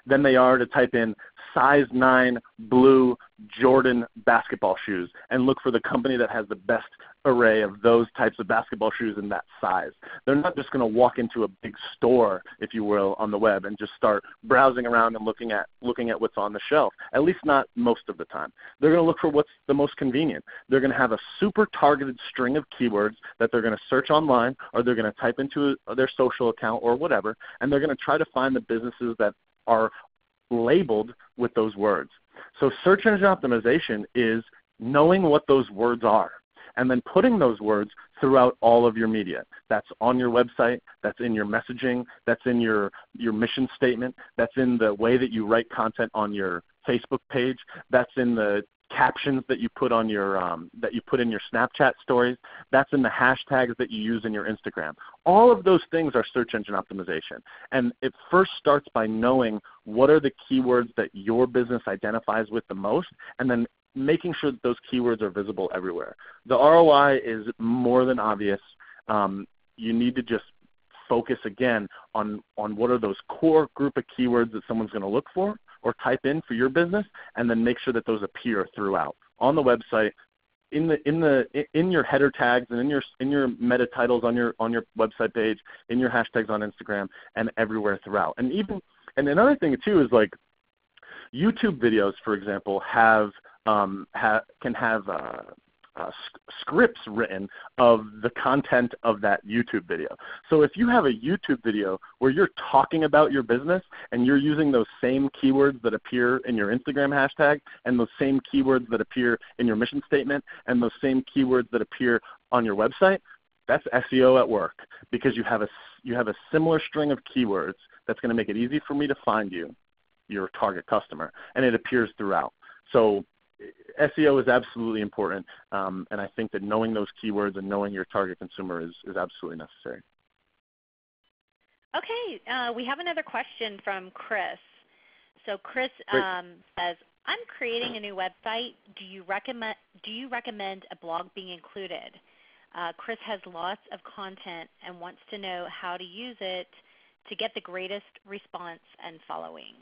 [SPEAKER 2] than they are to type in size 9 blue Jordan basketball shoes and look for the company that has the best array of those types of basketball shoes in that size. They're not just going to walk into a big store, if you will, on the web and just start browsing around and looking at what's on the shelf, at least not most of the time. They're going to look for what's the most convenient. They're going to have a super targeted string of keywords that they're going to search online, or they're going to type into their social account or whatever, and they're going to try to find the businesses that are labeled with those words. So search engine optimization is knowing what those words are and then putting those words throughout all of your media. That's on your website, that's in your messaging, that's in your mission statement, that's in the way that you write content on your Facebook page, that's in the captions that you put on your in your Snapchat stories, that's in the hashtags that you use in your Instagram. All of those things are search engine optimization. And it first starts by knowing what are the keywords that your business identifies with the most, and then making sure that those keywords are visible everywhere. The ROI is more than obvious. You need to just focus again on what are those core group of keywords that someone's going to look for or type in for your business, and then make sure that those appear throughout on the website, in your header tags, and in your meta titles on your website page, in your hashtags on Instagram, and everywhere throughout. And another thing too is like YouTube videos, for example, can have scripts written of the content of that YouTube video. So if you have a YouTube video where you're talking about your business and you're using those same keywords that appear in your Instagram hashtag and those same keywords that appear in your mission statement and those same keywords that appear on your website, that's SEO at work, because you have a similar string of keywords that's going to make it easy for me to find you, your target customer, and it appears throughout. So SEO is absolutely important, and I think that knowing those keywords and knowing your target consumer is absolutely necessary.
[SPEAKER 1] Okay, we have another question from Chris. So Chris says, I'm creating a new website. Do you recommend a blog being included? Chris has lots of content and wants to know how to use it to get the greatest response and following.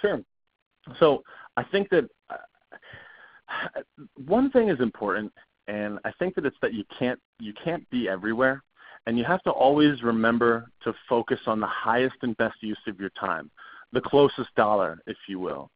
[SPEAKER 2] Sure. So I think that one thing is important, and I think that it's that you can't be everywhere, and you have to always remember to focus on the highest and best use of your time, the closest dollar, if you will.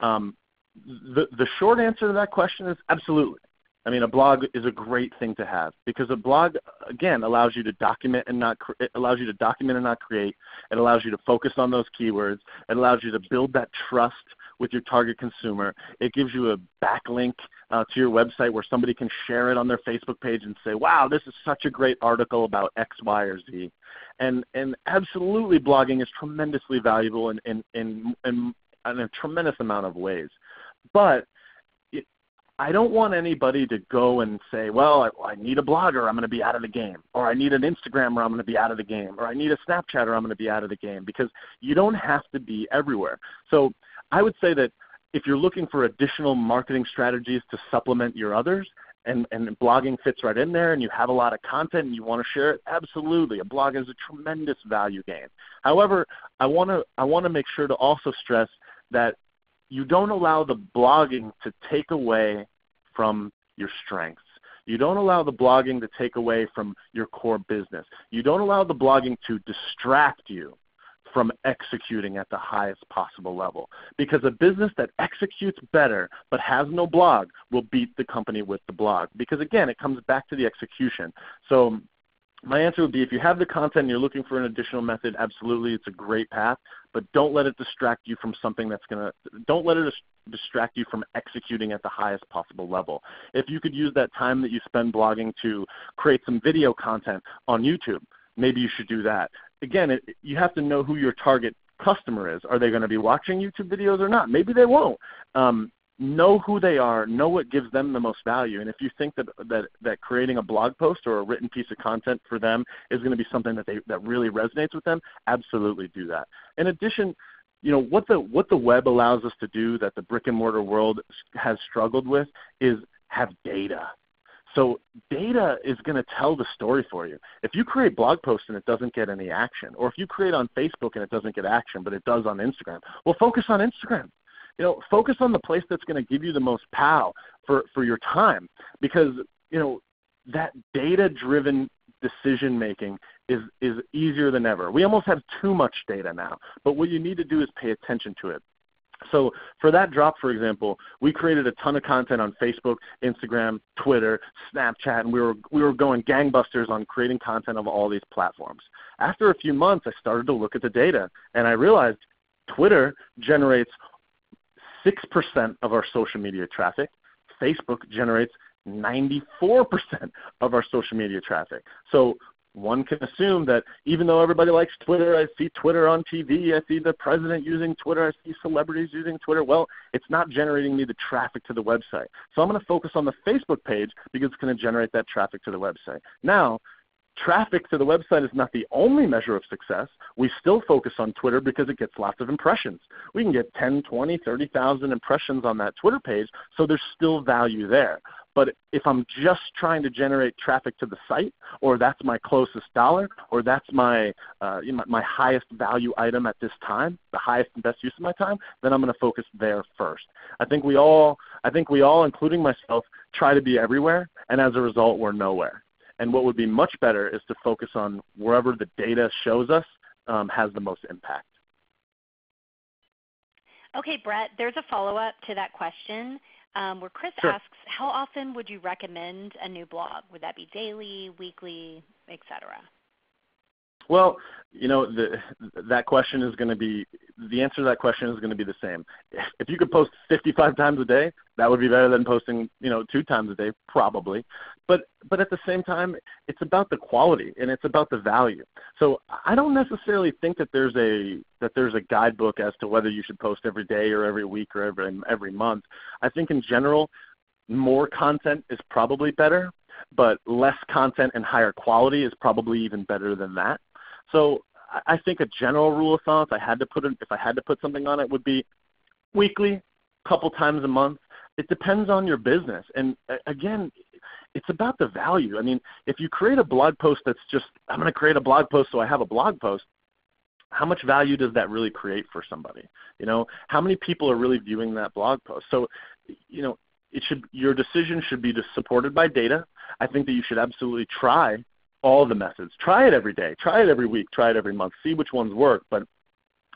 [SPEAKER 2] The short answer to that question is absolutely. I mean, a blog is a great thing to have, because a blog, again, allows you to document and not create. It allows you to focus on those keywords. It allows you to build that trust with your target consumer. It gives you a backlink to your website where somebody can share it on their Facebook page and say, wow, this is such a great article about X, Y, or Z. And absolutely, blogging is tremendously valuable in a tremendous amount of ways. But I don't want anybody to go and say, well, I need a blog or I'm going to be out of the game, or I need an Instagram or I'm going to be out of the game, or I need a Snapchat or I'm going to be out of the game, because you don't have to be everywhere. So I would say that if you're looking for additional marketing strategies to supplement your others, and blogging fits right in there, and you have a lot of content and you want to share it, absolutely, a blog is a tremendous value gain. However, I want to make sure to also stress that you don't allow the blogging to take away from your strengths. You don't allow the blogging to take away from your core business. You don't allow the blogging to distract you from executing at the highest possible level. Because a business that executes better but has no blog will beat the company with the blog. Because again, it comes back to the execution. So my answer would be, if you have the content and you're looking for an additional method, absolutely, it's a great path, but don't let it distract you from don't let it distract you from executing at the highest possible level. If you could use that time that you spend blogging to create some video content on YouTube, maybe you should do that. Again, you have to know who your target customer is. Are they going to be watching YouTube videos or not? Maybe they won't. Know who they are, know what gives them the most value, and if you think that creating a blog post or a written piece of content for them is going to be something that really resonates with them, absolutely do that. In addition, what the web allows us to do that the brick and mortar world has struggled with is have data. So data is going to tell the story for you. If you create blog posts and it doesn't get any action, or if you create on Facebook and it doesn't get action but it does on Instagram, well, focus on Instagram. focus on the place that's going to give you the most POW for your time, because that data-driven decision making is easier than ever. We almost have too much data now, but what you need to do is pay attention to it. So for that drop, for example, we created a ton of content on Facebook, Instagram, Twitter, Snapchat, and we were going gangbusters on creating content of all these platforms. After a few months, I started to look at the data, and I realized Twitter generates 6% of our social media traffic. Facebook generates 94% of our social media traffic. So one can assume that even though everybody likes Twitter, I see Twitter on TV, I see the president using Twitter, I see celebrities using Twitter, well, it's not generating me the traffic to the website. So I'm going to focus on the Facebook page because it's going to generate that traffic to the website. Now, traffic to the website is not the only measure of success. We still focus on Twitter because it gets lots of impressions. We can get 10, 20, 30,000 impressions on that Twitter page, so there's still value there. But if I'm just trying to generate traffic to the site, or that's my closest dollar, or that's my my highest value item at this time, the highest and best use of my time, then I'm going to focus there first. I think we all, including myself, try to be everywhere, and as a result, we're nowhere. And what would be much better is to focus on wherever the data shows us has the most impact.
[SPEAKER 1] Okay, Brett, there's a follow-up to that question. Where Chris
[SPEAKER 2] Sure.
[SPEAKER 1] asks, how often would you recommend a new blog? Would that be daily, weekly, etc.?
[SPEAKER 2] Well, that question is going to be, the answer to that question is going to be the same. If you could post 55 times a day, that would be better than posting, 2 times a day, probably. But at the same time, it's about the quality and it's about the value. So I don't necessarily think that there's a guidebook as to whether you should post every day or every week or every month. I think in general, more content is probably better, but less content and higher quality is probably even better than that. So I think a general rule of thumb, if I had to put something on it, would be weekly, couple times a month. It depends on your business. And again, it's about the value. I mean, if you create a blog post that's just, I'm going to create a blog post so I have a blog post, how much value does that really create for somebody? How many people are really viewing that blog post? So, your decision should be supported by data. I think that you should absolutely try all the methods. Try it every day. Try it every week. Try it every month. See which ones work. But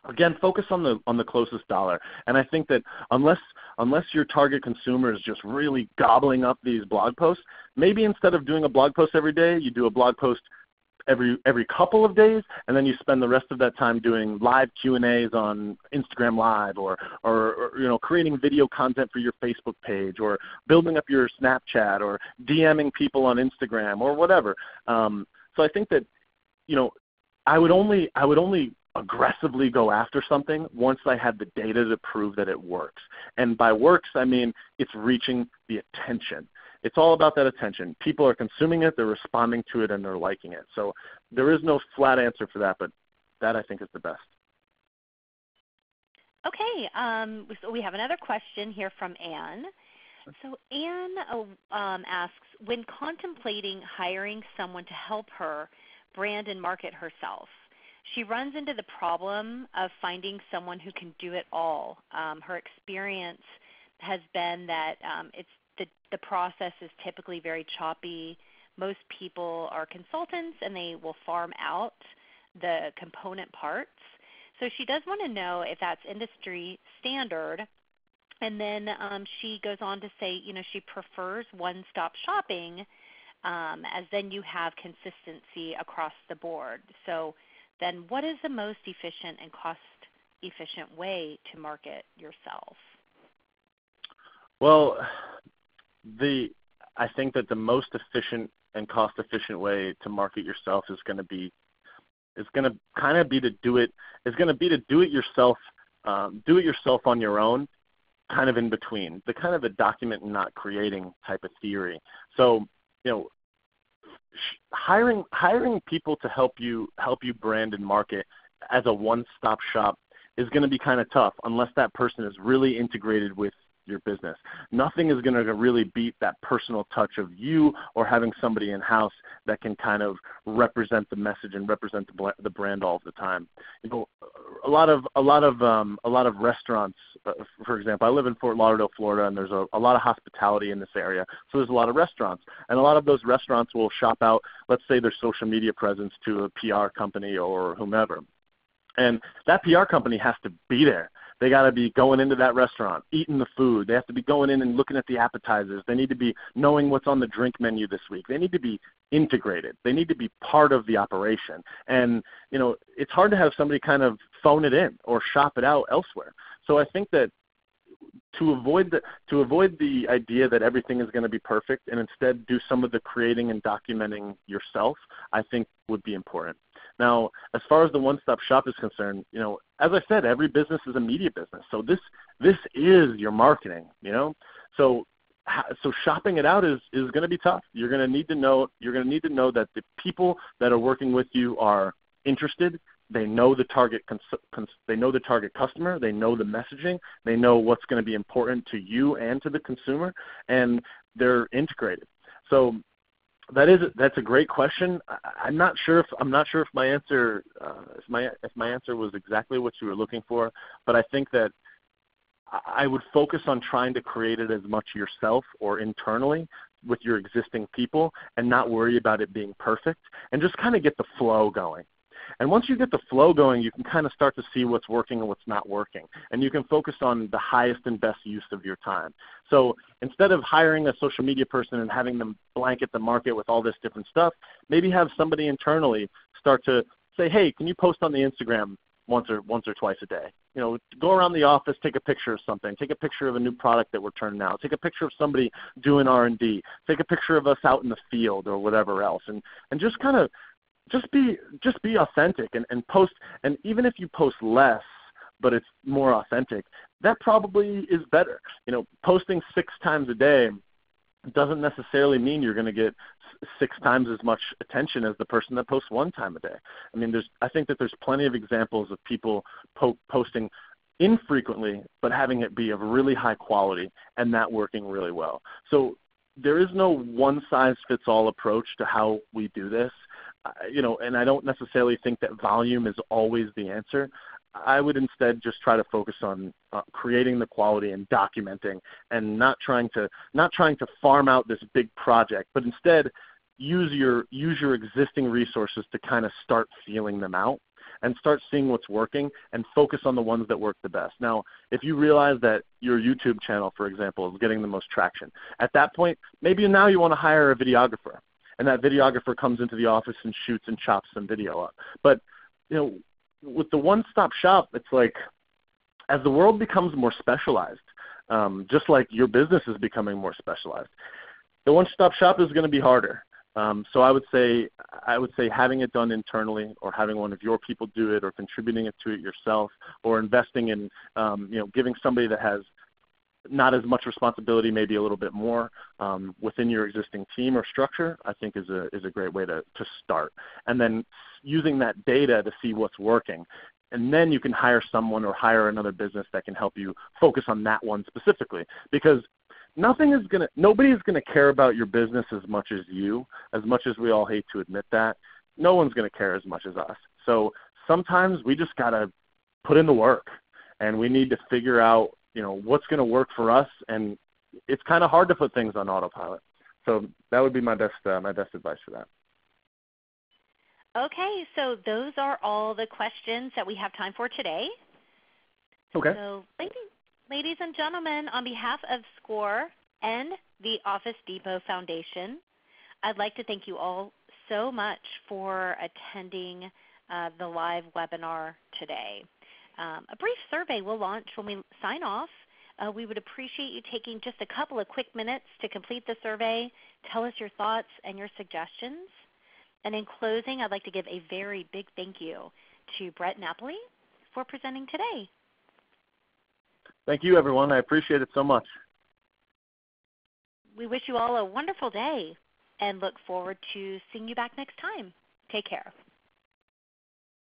[SPEAKER 2] again, focus on the closest dollar. And I think that unless your target consumer is just really gobbling up these blog posts, maybe instead of doing a blog post every day, you do a blog post every couple of days, and then you spend the rest of that time doing live Q&As on Instagram Live, or creating video content for your Facebook page, or building up your Snapchat, or DMing people on Instagram, or whatever. So I think that I would only aggressively go after something once I had the data to prove that it works. And by works, I mean it's reaching the attention. It's all about that attention. People are consuming it, they're responding to it, and they're liking it. So there is no flat answer for that, but that I think is the best.
[SPEAKER 1] Okay, so we have another question here from Anne. So Anne asks, when contemplating hiring someone to help her brand and market herself, she runs into the problem of finding someone who can do it all. Her experience has been that the process is typically very choppy. Most people are consultants and they will farm out the component parts. So she does want to know if that's industry standard. And then she goes on to say, she prefers one-stop shopping as then you have consistency across the board. So then what is the most efficient and cost-efficient way to market yourself?
[SPEAKER 2] Well, I think that the most efficient and cost-efficient way to market yourself is going to be to do it yourself. Do it yourself on your own, kind of in between, the kind of a document and not creating type of theory. So, hiring people to help you brand and market as a one-stop shop is going to be kind of tough unless that person is really integrated with your business. Nothing is going to really beat that personal touch of you or having somebody in-house that can kind of represent the message and represent the brand all the time. You know, a lot of restaurants, for example, I live in Fort Lauderdale, Florida, and there's a lot of hospitality in this area, so there's a lot of restaurants. And a lot of those restaurants will shop out, let's say, their social media presence to a PR company or whomever. And that PR company has to be there. They got to be going into that restaurant, eating the food. They have to be going in and looking at the appetizers. They need to be knowing what's on the drink menu this week. They need to be integrated. They need to be part of the operation. And, you know, it's hard to have somebody kind of phone it in or shop it out elsewhere. So I think that to avoid the idea that everything is going to be perfect and instead do some of the creating and documenting yourself, I think would be important. Now, as far as the one-stop shop is concerned, you know, as I said, every business is a media business. So this is your marketing, you know. So shopping it out is going to be tough. You're going to need to know that the people that are working with you are interested. They know the target they know the target customer. They know the messaging. They know what's going to be important to you and to the consumer, and they're integrated. So that's a great question. I'm not sure if my answer was exactly what you were looking for, but I think that I would focus on trying to create it as much yourself or internally with your existing people and not worry about it being perfect and just kind of get the flow going. And once you get the flow going, you can kind of start to see what's working and what's not working. And you can focus on the highest and best use of your time. So instead of hiring a social media person and having them blanket the market with all this different stuff, maybe have somebody internally start to say, hey, can you post on the Instagram once or twice a day? You know, go around the office, take a picture of something, take a picture of a new product that we're turning out, take a picture of somebody doing R&D, take a picture of us out in the field or whatever else, and just kind of just be authentic and post. And even if you post less, but it's more authentic, that probably is better. You know, posting 6 times a day doesn't necessarily mean you're going to get 6 times as much attention as the person that posts 1 time a day. I mean, I think that there's plenty of examples of people posting infrequently, but having it be of really high quality and that working really well. So there is no one-size-fits-all approach to how we do this. You know, and I don't necessarily think that volume is always the answer. I would instead just try to focus on creating the quality and documenting, and not trying to farm out this big project, but instead use your existing resources to kind of start feeling them out and start seeing what's working and focus on the ones that work the best. Now, if you realize that your YouTube channel, for example, is getting the most traction, at that point, maybe now you want to hire a videographer. And that videographer comes into the office and shoots and chops some video up. But, you know, with the one-stop shop, it's like as the world becomes more specialized, just like your business is becoming more specialized, the one-stop shop is going to be harder. So I would say having it done internally, or having one of your people do it, or contributing to it yourself, or investing in, you know, giving somebody that has not as much responsibility, maybe a little bit more within your existing team or structure, I think is a great way to start. And then using that data to see what's working. And then you can hire someone or hire another business that can help you focus on that one specifically. Because nobody's gonna care about your business as much as you, as much as we all hate to admit that. No one's gonna care as much as us. So sometimes we just gotta put in the work, and we need to figure out, you know, what's going to work for us, and it's kind of hard to put things on autopilot. So that would be my best advice for that.
[SPEAKER 1] Okay, so those are all the questions that we have time for today.
[SPEAKER 2] Okay.
[SPEAKER 1] So, ladies and gentlemen, on behalf of SCORE and the Office Depot Foundation, I'd like to thank you all so much for attending the live webinar today. A brief survey will launch when we sign off. We would appreciate you taking just a couple of quick minutes to complete the survey, tell us your thoughts and your suggestions. And in closing, I'd like to give a very big thank you to Brett Napoli for presenting today.
[SPEAKER 2] Thank you, everyone. I appreciate it so much.
[SPEAKER 1] We wish you all a wonderful day and look forward to seeing you back next time. Take care.